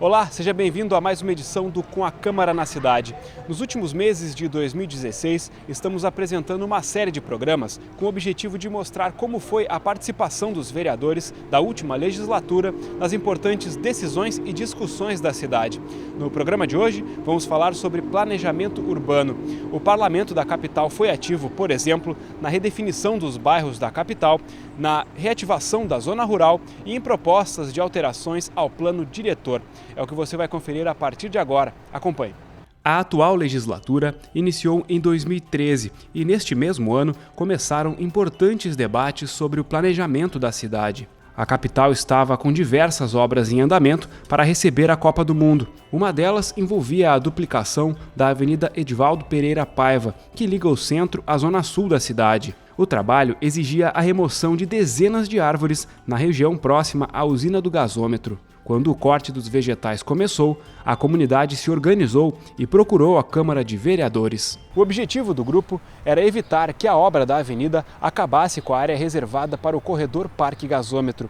Olá, seja bem-vindo a mais uma edição do Com a Câmara na Cidade. Nos últimos meses de 2016, estamos apresentando uma série de programas com o objetivo de mostrar como foi a participação dos vereadores da última legislatura nas importantes decisões e discussões da cidade. No programa de hoje, vamos falar sobre planejamento urbano. O parlamento da capital foi ativo, por exemplo, na redefinição dos bairros da capital, na reativação da zona rural e em propostas de alterações ao plano diretor. É o que você vai conferir a partir de agora. Acompanhe. A atual legislatura iniciou em 2013 e neste mesmo ano começaram importantes debates sobre o planejamento da cidade. A capital estava com diversas obras em andamento para receber a Copa do Mundo. Uma delas envolvia a duplicação da Avenida Edivaldo Pereira Paiva, que liga o centro à zona sul da cidade. O trabalho exigia a remoção de dezenas de árvores na região próxima à usina do gasômetro. Quando o corte dos vegetais começou, a comunidade se organizou e procurou a Câmara de Vereadores. O objetivo do grupo era evitar que a obra da avenida acabasse com a área reservada para o corredor Parque Gasômetro.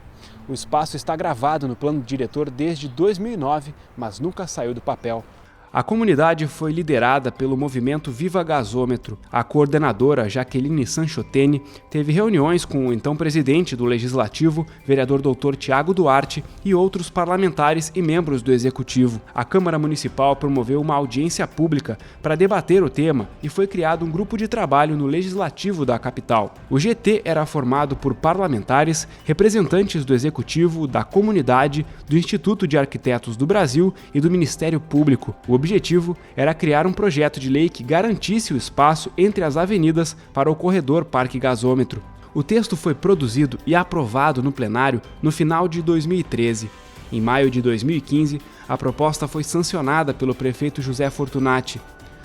O espaço está gravado no plano diretor desde 2009, mas nunca saiu do papel. A comunidade foi liderada pelo movimento Viva Gasômetro. A coordenadora Jaqueline Sanchotene teve reuniões com o então presidente do Legislativo, vereador Dr. Tiago Duarte, e outros parlamentares e membros do Executivo. A Câmara Municipal promoveu uma audiência pública para debater o tema e foi criado um grupo de trabalho no Legislativo da capital. O GT era formado por parlamentares, representantes do Executivo, da comunidade, do Instituto de Arquitetos do Brasil e do Ministério Público. O objetivo era criar um projeto de lei que garantisse o espaço entre as avenidas para o corredor Parque Gasômetro. O texto foi produzido e aprovado no plenário no final de 2013. Em maio de 2015, a proposta foi sancionada pelo prefeito José Fortunati.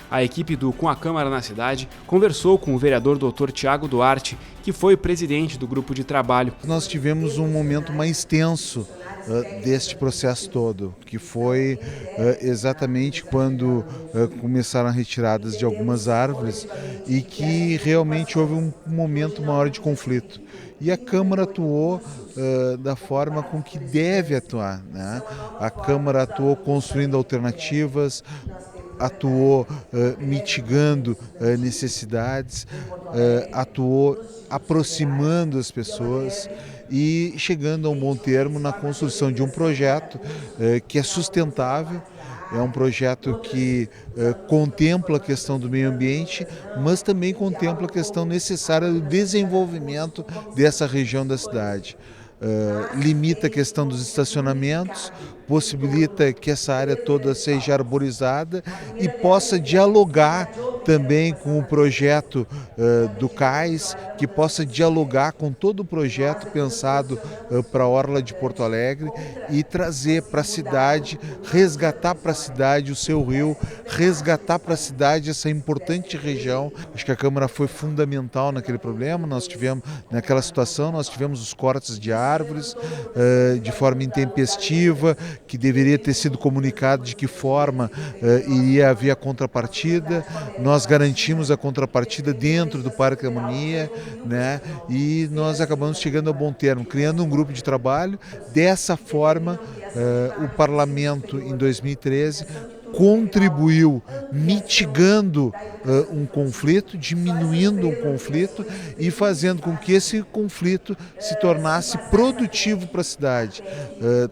A equipe do Com a Câmara na Cidade conversou com o vereador Dr. Tiago Duarte, que foi presidente do grupo de trabalho. Nós tivemos um momento mais tenso deste processo todo, que foi exatamente quando começaram a retiradas de algumas árvores e que realmente houve um momento maior de conflito. E a Câmara atuou da forma com que deve atuar, né? A Câmara atuou construindo alternativas, atuou mitigando necessidades, atuou aproximando as pessoas e chegando a um bom termo na construção de um projeto que é sustentável. É um projeto que contempla a questão do meio ambiente, mas também contempla a questão necessária do desenvolvimento dessa região da cidade. Limita a questão dos estacionamentos, possibilita que essa área toda seja arborizada e possa dialogar também com o projeto do CAIS, que possa dialogar com todo o projeto pensado para a Orla de Porto Alegre e trazer para a cidade, resgatar para a cidade o seu rio, resgatar para a cidade essa importante região. Acho que a Câmara foi fundamental naquele problema. Nós tivemos, naquela situação, nós tivemos os cortes de árvores de forma intempestiva, que deveria ter sido comunicado de que forma iria haver a contrapartida. Nós garantimos a contrapartida dentro do Parque da Harmonia, né? E nós acabamos chegando a bom termo, criando um grupo de trabalho. Dessa forma, o Parlamento, em 2013, contribuiu mitigando um conflito, diminuindo um conflito e fazendo com que esse conflito se tornasse produtivo para a cidade,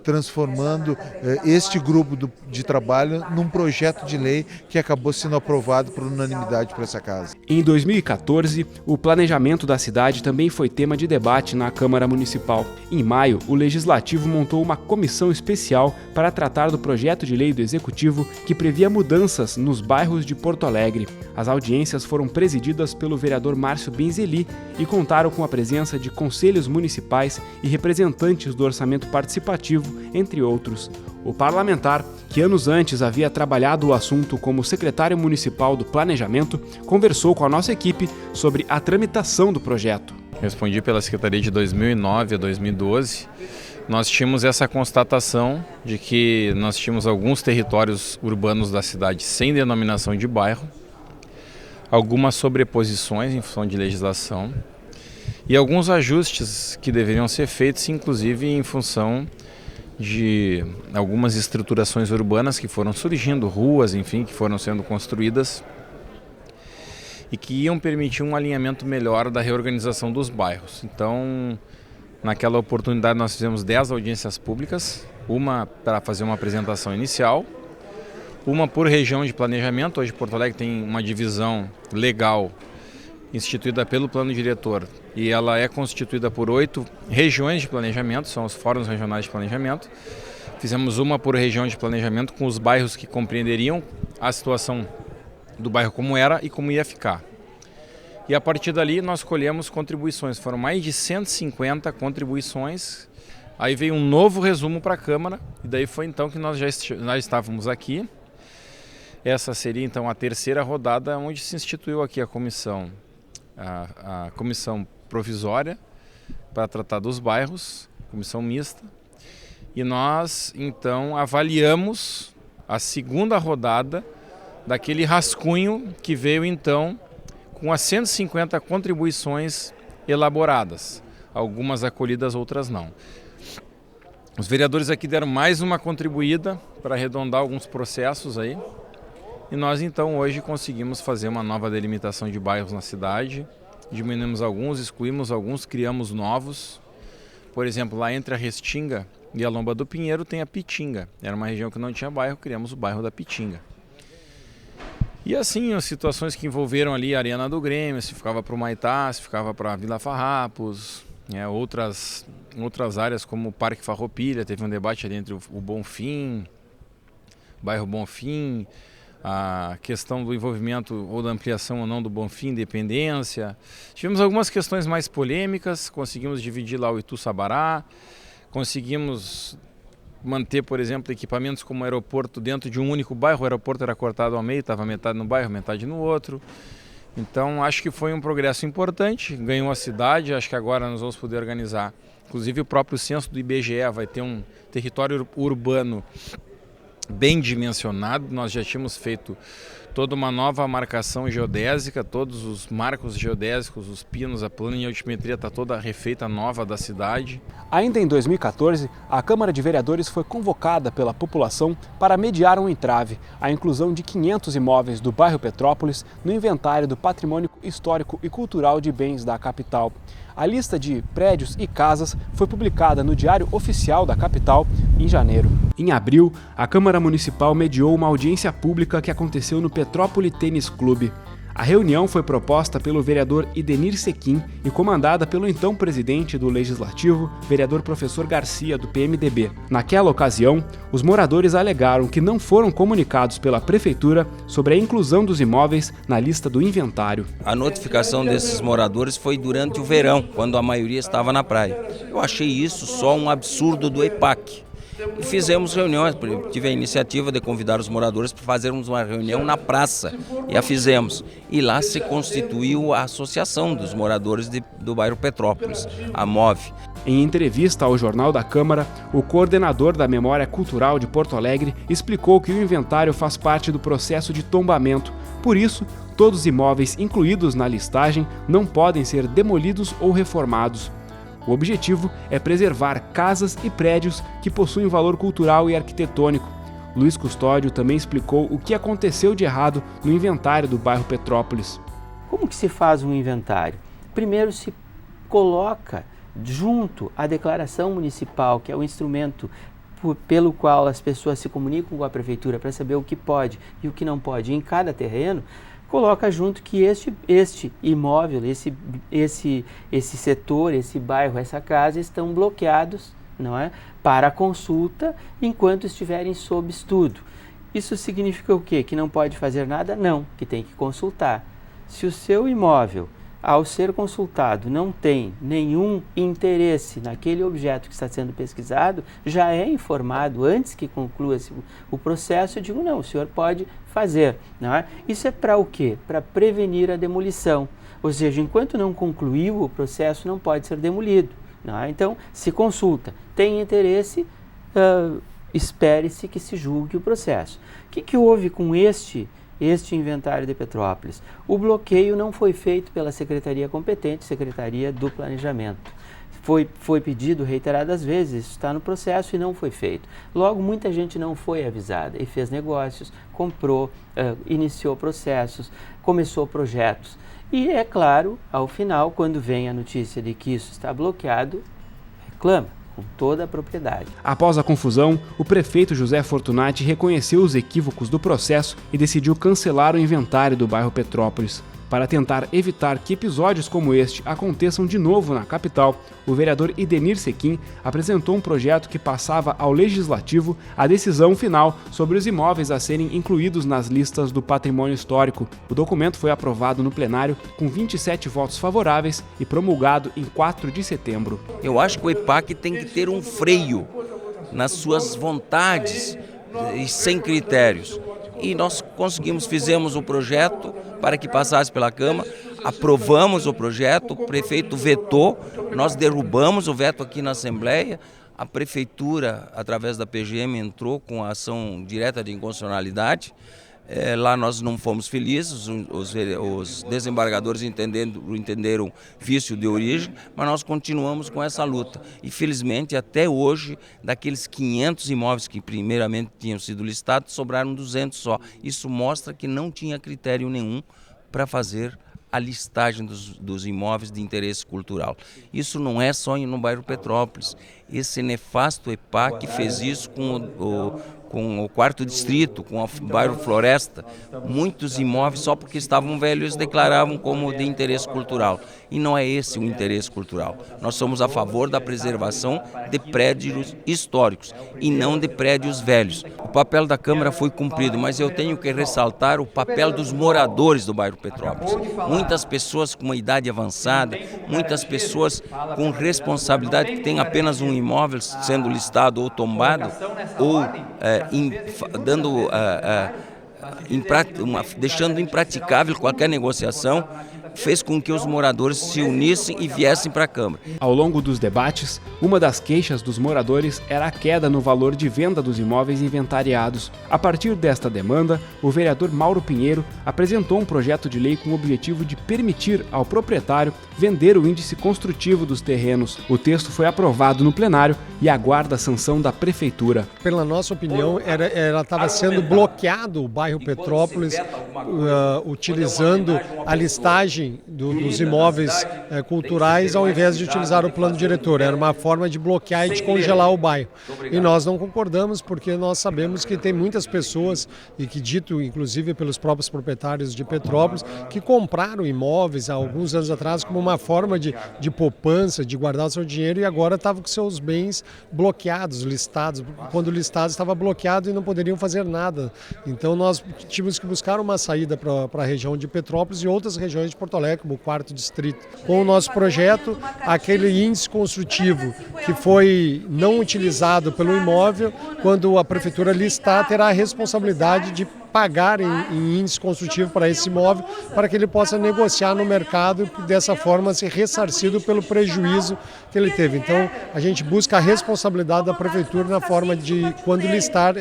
transformando este grupo de trabalho num projeto de lei que acabou sendo aprovado por unanimidade para essa casa. Em 2014, o planejamento da cidade também foi tema de debate na Câmara Municipal. Em maio, o Legislativo montou uma comissão especial para tratar do projeto de lei do Executivo que previa mudanças nos bairros de Porto Alegre. As audiências foram presididas pelo vereador Márcio Benzeli e contaram com a presença de conselhos municipais e representantes do orçamento participativo, entre outros. O parlamentar, que anos antes havia trabalhado o assunto como secretário municipal do Planejamento, conversou com a nossa equipe sobre a tramitação do projeto. Respondi pela Secretaria de 2009 a 2012. Nós tínhamos essa constatação de que nós tínhamos alguns territórios urbanos da cidade sem denominação de bairro, algumas sobreposições em função de legislação e alguns ajustes que deveriam ser feitos, inclusive em função de algumas estruturações urbanas que foram surgindo, ruas, enfim, que foram sendo construídas e que iam permitir um alinhamento melhor da reorganização dos bairros. Então, naquela oportunidade nós fizemos 10 audiências públicas, uma para fazer uma apresentação inicial, uma por região de planejamento. Hoje Porto Alegre tem uma divisão legal instituída pelo plano diretor e ela é constituída por 8 regiões de planejamento, são os fóruns regionais de planejamento. Fizemos uma por região de planejamento com os bairros que compreenderiam a situação do bairro como era e como ia ficar. E a partir dali nós colhemos contribuições, foram mais de 150 contribuições. Aí veio um novo resumo para a Câmara e daí foi então que nós já estávamos aqui. Essa seria então a terceira rodada onde se instituiu aqui a comissão provisória para tratar dos bairros, comissão mista. E nós então avaliamos a segunda rodada daquele rascunho que veio então com as 150 contribuições elaboradas, algumas acolhidas, outras não. Os vereadores aqui deram mais uma contribuída para arredondar alguns processos aí. E nós então hoje conseguimos fazer uma nova delimitação de bairros na cidade, diminuímos alguns, excluímos alguns, criamos novos. Por exemplo, lá entre a Restinga e a Lomba do Pinheiro tem a Pitinga. Era uma região que não tinha bairro, criamos o bairro da Pitinga. E assim, as situações que envolveram ali a Arena do Grêmio, se ficava para o Maitá, se ficava para a Vila Farrapos, outras áreas como o Parque Farroupilha, teve um debate ali entre o Bonfim, o bairro Bonfim, a questão do envolvimento ou da ampliação ou não do Bonfim, Independência. Tivemos algumas questões mais polêmicas, conseguimos dividir lá o Itu-Sabará, conseguimos manter, por exemplo, equipamentos como o aeroporto dentro de um único bairro. O aeroporto era cortado ao meio, estava metade no bairro, metade no outro. Então acho que foi um progresso importante, ganhou a cidade, acho que agora nós vamos poder organizar. Inclusive o próprio censo do IBGE vai ter um território urbano bem dimensionado. Nós já tínhamos feito toda uma nova marcação geodésica, todos os marcos geodésicos, os pinos, a plana em altimetria está toda refeita nova da cidade. Ainda em 2014, a Câmara de Vereadores foi convocada pela população para mediar um entrave, a inclusão de 500 imóveis do bairro Petrópolis no inventário do Patrimônio Histórico e Cultural de Bens da capital. A lista de prédios e casas foi publicada no Diário Oficial da capital em janeiro. Em abril, a Câmara Municipal mediou uma audiência pública que aconteceu no Petrópolis Tênis Clube. A reunião foi proposta pelo vereador Idenir Sequim e comandada pelo então presidente do Legislativo, vereador Professor Garcia, do PMDB. Naquela ocasião, os moradores alegaram que não foram comunicados pela Prefeitura sobre a inclusão dos imóveis na lista do inventário. A notificação desses moradores foi durante o verão, quando a maioria estava na praia. Eu achei isso só um absurdo do EPAC. E fizemos reuniões, tive a iniciativa de convidar os moradores para fazermos uma reunião na praça, e a fizemos. E lá se constituiu a Associação dos Moradores do bairro Petrópolis, a MOVE. Em entrevista ao Jornal da Câmara, o coordenador da Memória Cultural de Porto Alegre explicou que o inventário faz parte do processo de tombamento. Por isso, todos os imóveis incluídos na listagem não podem ser demolidos ou reformados. O objetivo é preservar casas e prédios que possuem valor cultural e arquitetônico. Luiz Custódio também explicou o que aconteceu de errado no inventário do bairro Petrópolis. Como que se faz um inventário? Primeiro se coloca junto à declaração municipal, que é o instrumento pelo qual as pessoas se comunicam com a prefeitura para saber o que pode e o que não pode em cada terreno, coloca junto que este imóvel, esse setor, esse bairro, essa casa estão bloqueados, não é, para consulta enquanto estiverem sob estudo. Isso significa o quê? Que não pode fazer nada? Não, que tem que consultar. Se o seu imóvel, ao ser consultado, não tem nenhum interesse naquele objeto que está sendo pesquisado, já é informado antes que conclua o processo. Eu digo, não, o senhor pode fazer. Não é? Isso é para o quê? Para prevenir a demolição. Ou seja, enquanto não concluiu o processo, não pode ser demolido. Não é? Então, se consulta. Tem interesse, espere-se que se julgue o processo. O que houve com este inventário de Petrópolis? O bloqueio não foi feito pela secretaria competente, Secretaria do Planejamento. Foi pedido reiteradas vezes, isso está no processo e não foi feito. Logo, muita gente não foi avisada e fez negócios, comprou, iniciou processos, começou projetos. E é claro, ao final, quando vem a notícia de que isso está bloqueado, reclama com toda a propriedade. Após a confusão, o prefeito José Fortunati reconheceu os equívocos do processo e decidiu cancelar o inventário do bairro Petrópolis. Para tentar evitar que episódios como este aconteçam de novo na capital, o vereador Idenir Sequim apresentou um projeto que passava ao Legislativo a decisão final sobre os imóveis a serem incluídos nas listas do patrimônio histórico. O documento foi aprovado no plenário com 27 votos favoráveis e promulgado em 4 de setembro. Eu acho que o EPAC tem que ter um freio nas suas vontades e sem critérios. E nós fizemos o projeto para que passasse pela Câmara, aprovamos o projeto, o prefeito vetou, nós derrubamos o veto aqui na Assembleia, a Prefeitura, através da PGM, entrou com a ação direta de inconstitucionalidade. Lá nós não fomos felizes, os desembargadores entenderam vício de origem, mas nós continuamos com essa luta. E felizmente até hoje, daqueles 500 imóveis que primeiramente tinham sido listados, sobraram 200 só. Isso mostra que não tinha critério nenhum para fazer a listagem dos imóveis de interesse cultural. Isso não é só no bairro Petrópolis. Esse nefasto EPAC fez isso com o 4º distrito, com o bairro Floresta. Muitos imóveis, só porque estavam velhos, declaravam como de interesse cultural. E não é esse o interesse cultural. Nós somos a favor da preservação de prédios históricos e não de prédios velhos. O papel da Câmara foi cumprido, mas eu tenho que ressaltar o papel dos moradores do bairro Petrópolis. Muitas pessoas com uma idade avançada, muitas pessoas com responsabilidade que têm apenas um imóvel sendo listado ou tombado, ou deixando impraticável qualquer negociação, fez com que os moradores se unissem e viessem para a Câmara. Ao longo dos debates, uma das queixas dos moradores era a queda no valor de venda dos imóveis inventariados. A partir desta demanda, o vereador Mauro Pinheiro apresentou um projeto de lei com o objetivo de permitir ao proprietário vender o índice construtivo dos terrenos. O texto foi aprovado no plenário e aguarda a sanção da Prefeitura. Pela nossa opinião, ela estava sendo bloqueado o bairro Petrópolis, utilizando a listagem dos imóveis culturais ao invés de utilizar o plano diretor. Era uma forma de bloquear e de congelar o bairro. E nós não concordamos porque nós sabemos que tem muitas pessoas, e que dito inclusive pelos próprios proprietários de Petrópolis, que compraram imóveis há alguns anos atrás como uma forma de poupança, de guardar o seu dinheiro, e agora estavam com seus bens bloqueados, listados. Quando listado estava bloqueado e não poderiam fazer nada. Então nós tivemos que buscar uma saída para a região de Petrópolis e outras regiões de Porto Alegre, como o 4º distrito. Com o nosso projeto, aquele índice construtivo que foi não utilizado pelo imóvel, quando a Prefeitura listar, terá a responsabilidade de pagar em índice construtivo para esse imóvel, para que ele possa negociar no mercado e dessa forma ser ressarcido pelo prejuízo que ele teve. Então, a gente busca a responsabilidade da Prefeitura na forma de, quando listar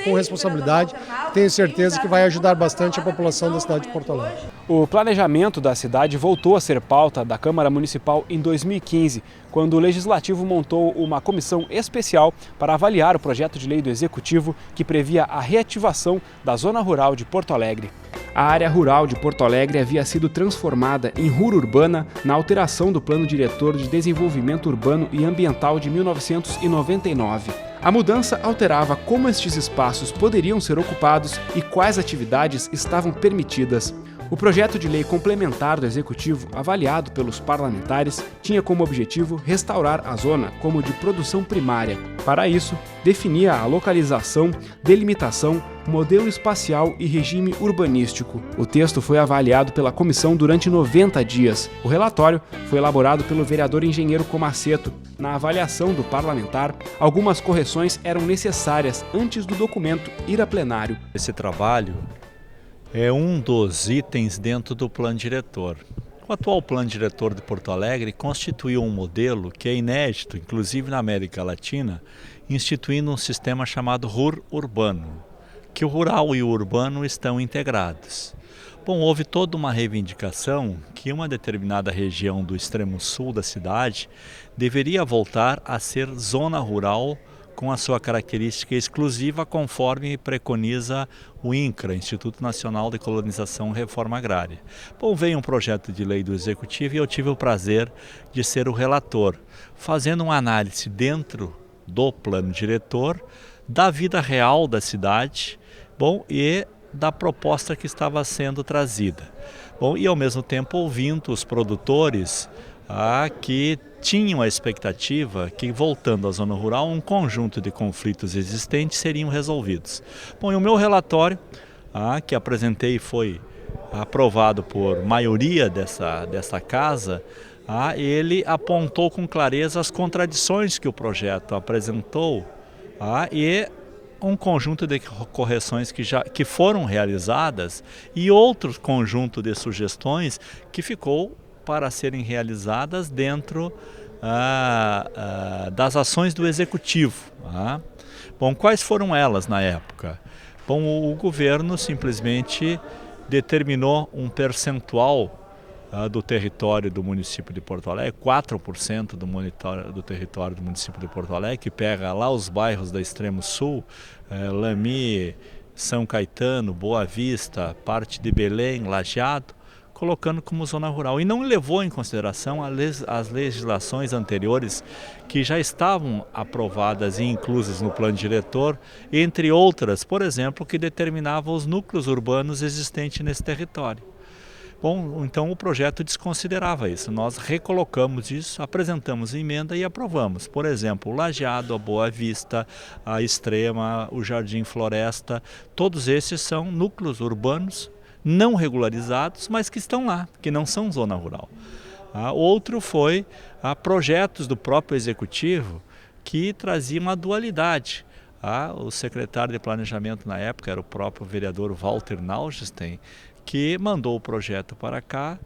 com responsabilidade. Tenho certeza que vai ajudar bastante a população da cidade de Porto Alegre. O planejamento da cidade voltou a ser pauta da Câmara Municipal em 2015, quando o Legislativo montou uma comissão especial para avaliar o projeto de lei do Executivo que previa a reativação da Zona Rural de Porto Alegre. A área rural de Porto Alegre havia sido transformada em rua urbana na alteração do Plano Diretor de Desenvolvimento Urbano e Ambiental de 1999. A mudança alterava como estes espaços poderiam ser ocupados e quais atividades estavam permitidas. O projeto de lei complementar do Executivo, avaliado pelos parlamentares, tinha como objetivo restaurar a zona como de produção primária. Para isso, definia a localização, delimitação, modelo espacial e regime urbanístico. O texto foi avaliado pela comissão durante 90 dias. O relatório foi elaborado pelo vereador engenheiro Comaceto. Na avaliação do parlamentar, algumas correções eram necessárias antes do documento ir a plenário. Esse trabalho é um dos itens dentro do plano diretor. O atual plano diretor de Porto Alegre constituiu um modelo que é inédito, inclusive na América Latina, instituindo um sistema chamado RUR urbano, que o rural e o urbano estão integrados. Bom, houve toda uma reivindicação que uma determinada região do extremo sul da cidade deveria voltar a ser zona rural com a sua característica exclusiva, conforme preconiza o INCRA, Instituto Nacional de Colonização e Reforma Agrária. Bom, veio um projeto de lei do Executivo e eu tive o prazer de ser o relator, fazendo uma análise dentro do plano diretor da vida real da cidade, bom, e da proposta que estava sendo trazida. Bom, e ao mesmo tempo ouvindo os produtores que tinham a expectativa que, voltando à zona rural, um conjunto de conflitos existentes seriam resolvidos. Bom, e o meu relatório, que apresentei, foi aprovado por maioria dessa casa, ele apontou com clareza as contradições que o projeto apresentou e um conjunto de correções que foram realizadas e outro conjunto de sugestões que ficou para serem realizadas dentro das ações do Executivo. Bom, quais foram elas na época? Bom, o governo simplesmente determinou um percentual do território do município de Porto Alegre, 4% do território do município de Porto Alegre, que pega lá os bairros da extremo sul, Lamy, São Caetano, Boa Vista, parte de Belém, Lajeado, colocando como zona rural. E não levou em consideração as legislações anteriores que já estavam aprovadas e inclusas no plano diretor, entre outras, por exemplo, que determinavam os núcleos urbanos existentes nesse território. Bom, então o projeto desconsiderava isso. Nós recolocamos isso, apresentamos emenda e aprovamos. Por exemplo, o Lajeado, a Boa Vista, a Extrema, o Jardim Floresta, todos esses são núcleos urbanos não regularizados, mas que estão lá, que não são zona rural. Outro foi projetos do próprio Executivo que traziam a dualidade. O secretário de Planejamento na época era o próprio vereador Walter Naugesten, que mandou o projeto para cá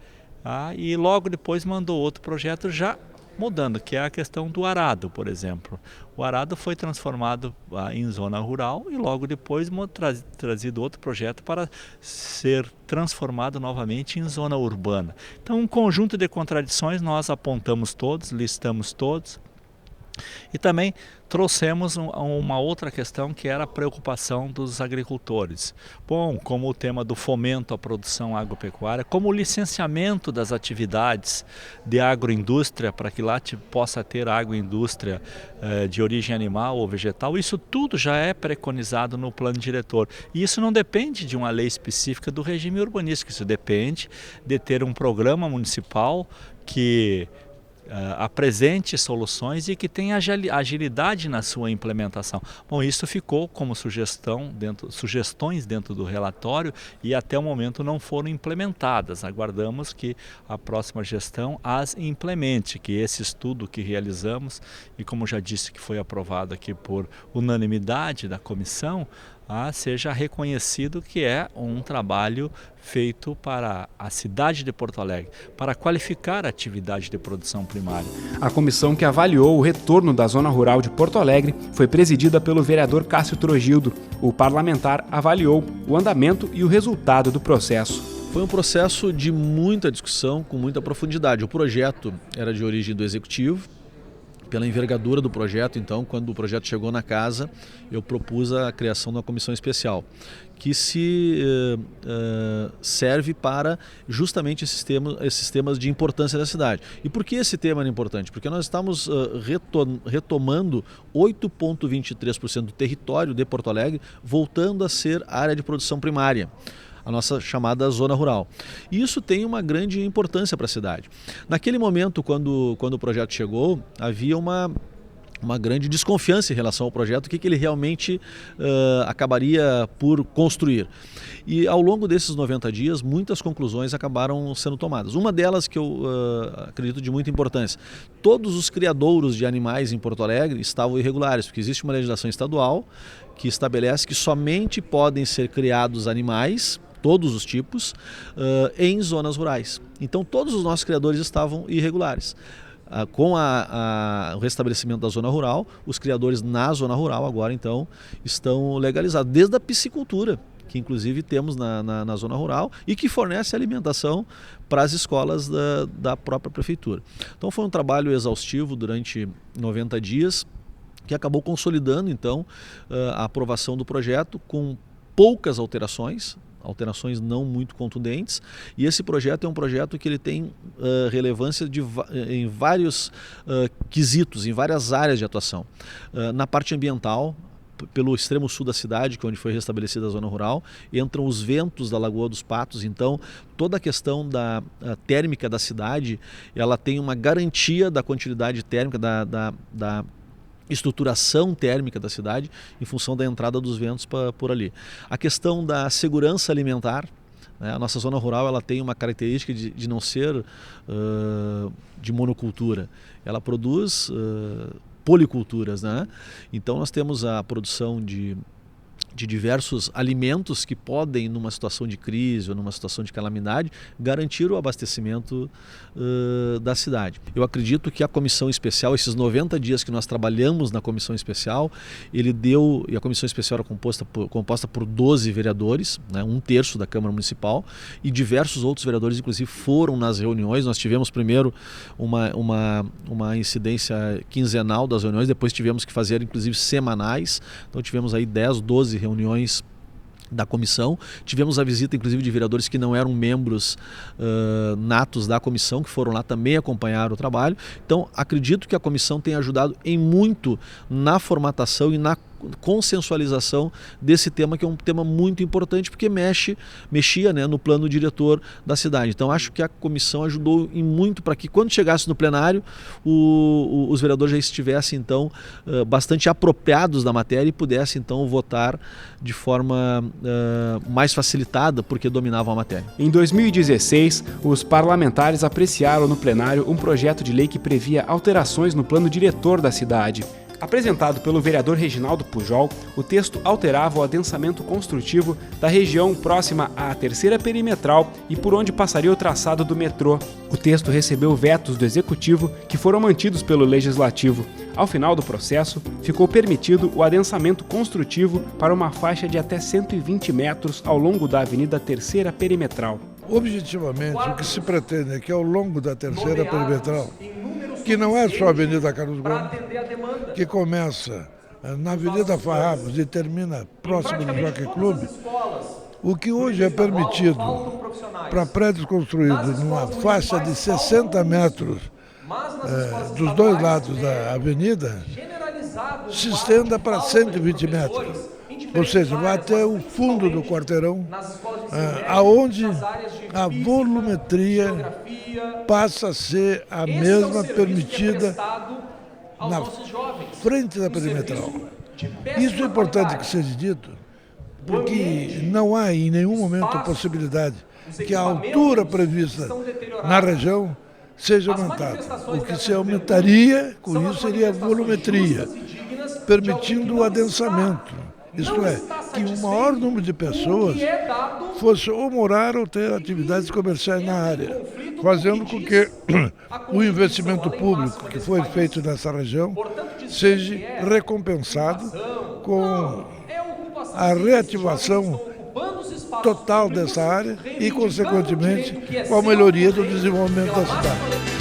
e logo depois mandou outro projeto já mudando, que é a questão do arado, por exemplo. O arado foi transformado em zona rural e logo depois trazido outro projeto para ser transformado novamente em zona urbana. Então, um conjunto de contradições nós apontamos todos, listamos todos. E também trouxemos uma outra questão, que era a preocupação dos agricultores. Bom, como o tema do fomento à produção agropecuária, como o licenciamento das atividades de agroindústria, para que lá possa ter agroindústria de origem animal ou vegetal, isso tudo já é preconizado no plano diretor. E isso não depende de uma lei específica do regime urbanístico, isso depende de ter um programa municipal que apresente soluções e que tenha agilidade na sua implementação. Bom, isso ficou como sugestões dentro do relatório e até o momento não foram implementadas. Aguardamos que a próxima gestão as implemente, que esse estudo que realizamos e, como já disse, que foi aprovado aqui por unanimidade da comissão, seja reconhecido que é um trabalho feito para a cidade de Porto Alegre, para qualificar a atividade de produção primária. A comissão que avaliou o retorno da zona rural de Porto Alegre foi presidida pelo vereador Cássio Trogildo. O parlamentar avaliou o andamento e o resultado do processo. Foi um processo de muita discussão, com muita profundidade. O projeto era de origem do Executivo. Pela envergadura do projeto, então, quando o projeto chegou na casa, eu propus a criação de uma comissão especial, que serve para justamente esses temas de importância da cidade. E por que esse tema era importante? Porque nós estamos retomando 8,23% do território de Porto Alegre, voltando a ser área de produção primária, a nossa chamada zona rural. E isso tem uma grande importância para a cidade. Naquele momento, quando o projeto chegou, havia uma grande desconfiança em relação ao projeto, o que ele realmente acabaria por construir. E ao longo desses 90 dias, muitas conclusões acabaram sendo tomadas. Uma delas que eu acredito de muita importância: todos os criadouros de animais em Porto Alegre estavam irregulares, porque existe uma legislação estadual que estabelece que somente podem ser criados animais, todos os tipos, em zonas rurais. Então todos os nossos criadores estavam irregulares. Com o restabelecimento da zona rural, os criadores na zona rural agora então estão legalizados, desde a piscicultura, que inclusive temos na zona rural e que fornece alimentação para as escolas da própria prefeitura. Então foi um trabalho exaustivo durante 90 dias, que acabou consolidando então a aprovação do projeto com poucas alterações não muito contundentes, e esse projeto é um projeto que ele tem relevância em vários quesitos, em várias áreas de atuação. Na parte ambiental, pelo extremo sul da cidade, que é onde foi restabelecida a zona rural, entram os ventos da Lagoa dos Patos, então toda a questão da térmica da cidade, ela tem uma garantia da continuidade térmica, da estruturação térmica da cidade em função da entrada dos ventos por ali. A questão da segurança alimentar, né? A nossa zona rural ela tem uma característica de não ser de monocultura, ela produz policulturas, né? Então nós temos a produção de diversos alimentos que podem, numa situação de crise ou numa situação de calamidade, garantir o abastecimento da cidade. Eu acredito que a comissão especial, esses 90 dias que nós trabalhamos na comissão especial, e a comissão especial era composta por 12 vereadores, né, 1/3 da Câmara Municipal, e diversos outros vereadores, inclusive, foram nas reuniões. Nós tivemos primeiro uma incidência quinzenal das reuniões, depois tivemos que fazer, inclusive, semanais. Então tivemos aí 10, 12 reuniões da comissão. Tivemos a visita, inclusive, de vereadores que não eram membros natos da comissão, que foram lá também acompanhar o trabalho. Então, acredito que a comissão tem ajudado em muito na formatação e na consensualização desse tema, que é um tema muito importante, porque mexia, né, no plano diretor da cidade. Então acho que a comissão ajudou em muito para que quando chegasse no plenário os vereadores já estivessem então bastante apropriados da matéria e pudessem então votar de forma mais facilitada, porque dominavam a matéria. Em 2016, os parlamentares apreciaram no plenário um projeto de lei que previa alterações no plano diretor da cidade. Apresentado pelo vereador Reginaldo Pujol, o texto alterava o adensamento construtivo da região próxima à terceira perimetral e por onde passaria o traçado do metrô. O texto recebeu vetos do Executivo, que foram mantidos pelo Legislativo. Ao final do processo, ficou permitido o adensamento construtivo para uma faixa de até 120 metros ao longo da Avenida Terceira Perimetral. Objetivamente, o que se pretende é que ao longo da Terceira Perimetral, que não é só a Avenida Carlos Gomes, que começa na Avenida Farrapos e termina próximo do Jockey Club, o que hoje é permitido para prédios construídos numa faixa de 60 metros dos dois lados da avenida, se estenda para 120 metros. Ou seja, vai até o fundo do quarteirão, aonde a volumetria passa a ser a mesma permitida na frente da perimetral. Isso é importante que seja dito, porque não há em nenhum momento a possibilidade que a altura prevista na região seja aumentada. O que se aumentaria com isso seria a volumetria, permitindo o adensamento. Isto é, que o maior número de pessoas fosse ou morar ou ter atividades comerciais na área, fazendo com que o investimento público que foi feito nessa região seja recompensado com a reativação total dessa área e, consequentemente, com a melhoria do desenvolvimento da cidade.